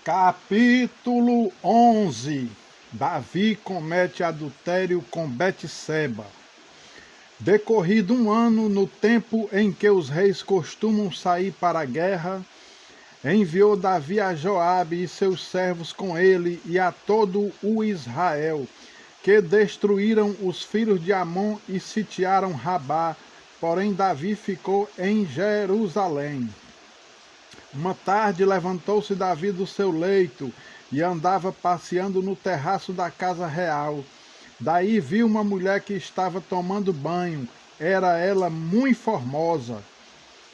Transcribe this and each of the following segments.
Capítulo 11. Davi comete adultério com Betseba. Decorrido um ano, no tempo em que os reis costumam sair para a guerra, enviou Davi a Joabe e seus servos com ele e a todo o Israel, que destruíram os filhos de Amon e sitiaram Rabá, porém Davi ficou em Jerusalém. Uma tarde levantou-se Davi do seu leito e andava passeando no terraço da casa real. Daí viu uma mulher que estava tomando banho. Era ela muito formosa.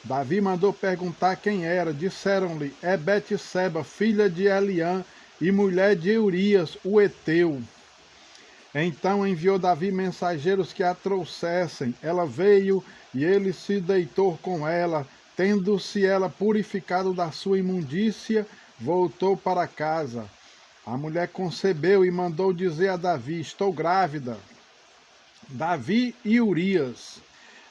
Davi mandou perguntar quem era. Disseram-lhe: é Betseba, filha de Eliã e mulher de Urias, o heteu. Então enviou Davi mensageiros que a trouxessem. Ela veio e ele se deitou com ela. Tendo-se ela purificado da sua imundícia, voltou para casa. A mulher concebeu e mandou dizer a Davi: estou grávida. Davi e Urias.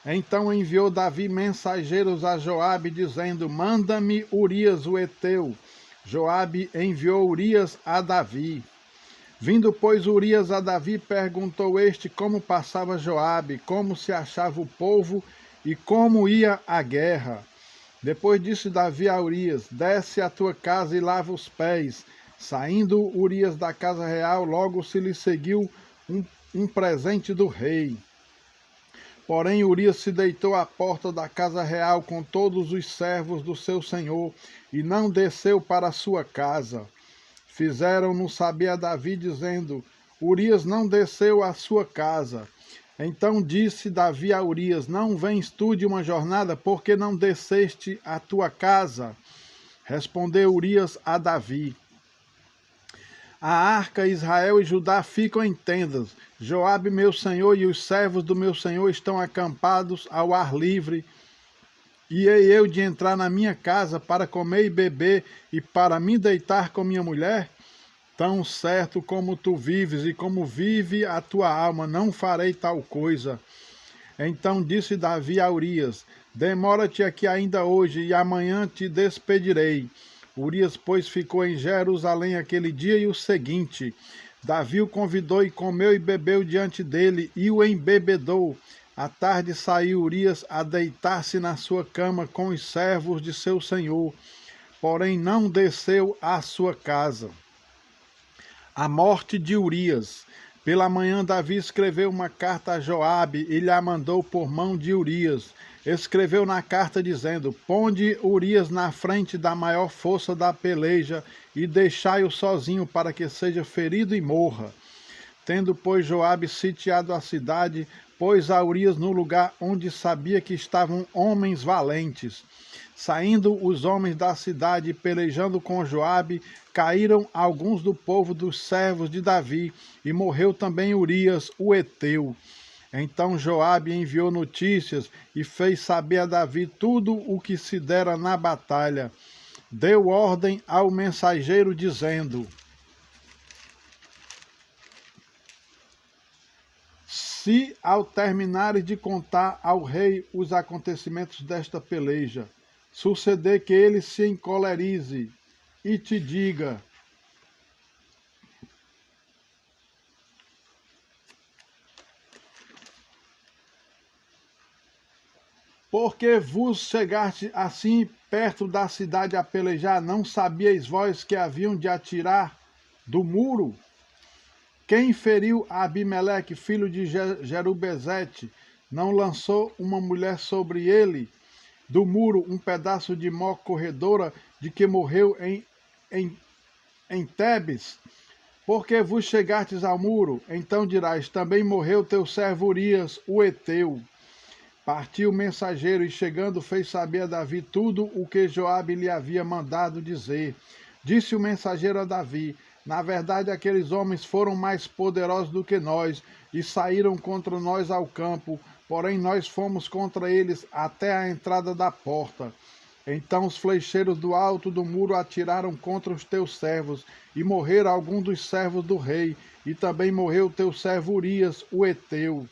Então enviou Davi mensageiros a Joabe, dizendo: manda-me Urias o heteu. Joabe enviou Urias a Davi. Vindo, pois, Urias a Davi, perguntou este como passava Joabe, como se achava o povo e como ia a guerra. Depois disse Davi a Urias: desce à tua casa e lava os pés. Saindo Urias da casa real, logo se lhe seguiu um presente do rei. Porém Urias se deitou à porta da casa real com todos os servos do seu senhor e não desceu para a sua casa. Fizeram-no saber a Davi, dizendo: Urias não desceu à sua casa. Então disse Davi a Urias: não vens tu de uma jornada, porque não desceste à tua casa? Respondeu Urias a Davi: a arca, Israel e Judá ficam em tendas. Joabe, meu senhor, e os servos do meu senhor estão acampados ao ar livre. E hei eu de entrar na minha casa para comer e beber e para me deitar com minha mulher? Tão certo como tu vives e como vive a tua alma, não farei tal coisa. Então disse Davi a Urias: demora-te aqui ainda hoje, e amanhã te despedirei. Urias, pois, ficou em Jerusalém aquele dia e o seguinte. Davi o convidou e comeu e bebeu diante dele, e o embebedou. À tarde saiu Urias a deitar-se na sua cama com os servos de seu senhor, porém não desceu à sua casa. A morte de Urias. Pela manhã Davi escreveu uma carta a Joabe e lhe a mandou por mão de Urias. Escreveu na carta dizendo: ponde Urias na frente da maior força da peleja e deixai-o sozinho para que seja ferido e morra. Tendo, pois, Joabe sitiado a cidade, pôs a Urias no lugar onde sabia que estavam homens valentes. Saindo os homens da cidade e pelejando com Joabe, caíram alguns do povo dos servos de Davi, e morreu também Urias, o heteu. Então Joabe enviou notícias e fez saber a Davi tudo o que se dera na batalha. Deu ordem ao mensageiro, dizendo: se ao terminares de contar ao rei os acontecimentos desta peleja, suceder que ele se encolerize e te diga: porque vos chegaste assim perto da cidade a pelejar, não sabíeis vós que haviam de atirar do muro? Quem feriu Abimeleque, filho de Jerubezete, não lançou uma mulher sobre ele do muro um pedaço de mó corredora, de que morreu em Tebes? Porque vos chegastes ao muro, então dirás: também morreu teu servo Urias, o heteu. Partiu o mensageiro e, chegando, fez saber a Davi tudo o que Joabe lhe havia mandado dizer. Disse o mensageiro a Davi: na verdade, aqueles homens foram mais poderosos do que nós e saíram contra nós ao campo, porém nós fomos contra eles até a entrada da porta. Então os flecheiros do alto do muro atiraram contra os teus servos, e morreram alguns dos servos do rei, e também morreu teu servo Urias, o heteu.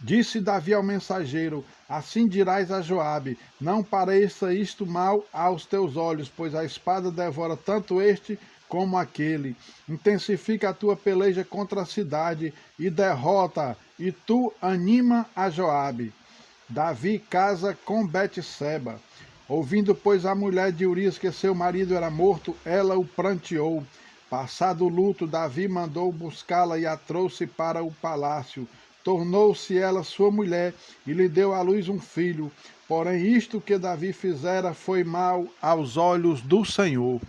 Disse Davi ao mensageiro: assim dirás a Joabe: não pareça isto mal aos teus olhos, pois a espada devora tanto este como aquele. Intensifica a tua peleja contra a cidade e derrota, e tu anima a Joabe. Davi casa com Betseba. Ouvindo, pois, a mulher de Urias que seu marido era morto, ela o pranteou. Passado o luto, Davi mandou buscá-la e a trouxe para o palácio. Tornou-se ela sua mulher e lhe deu à luz um filho. Porém, isto que Davi fizera foi mal aos olhos do Senhor.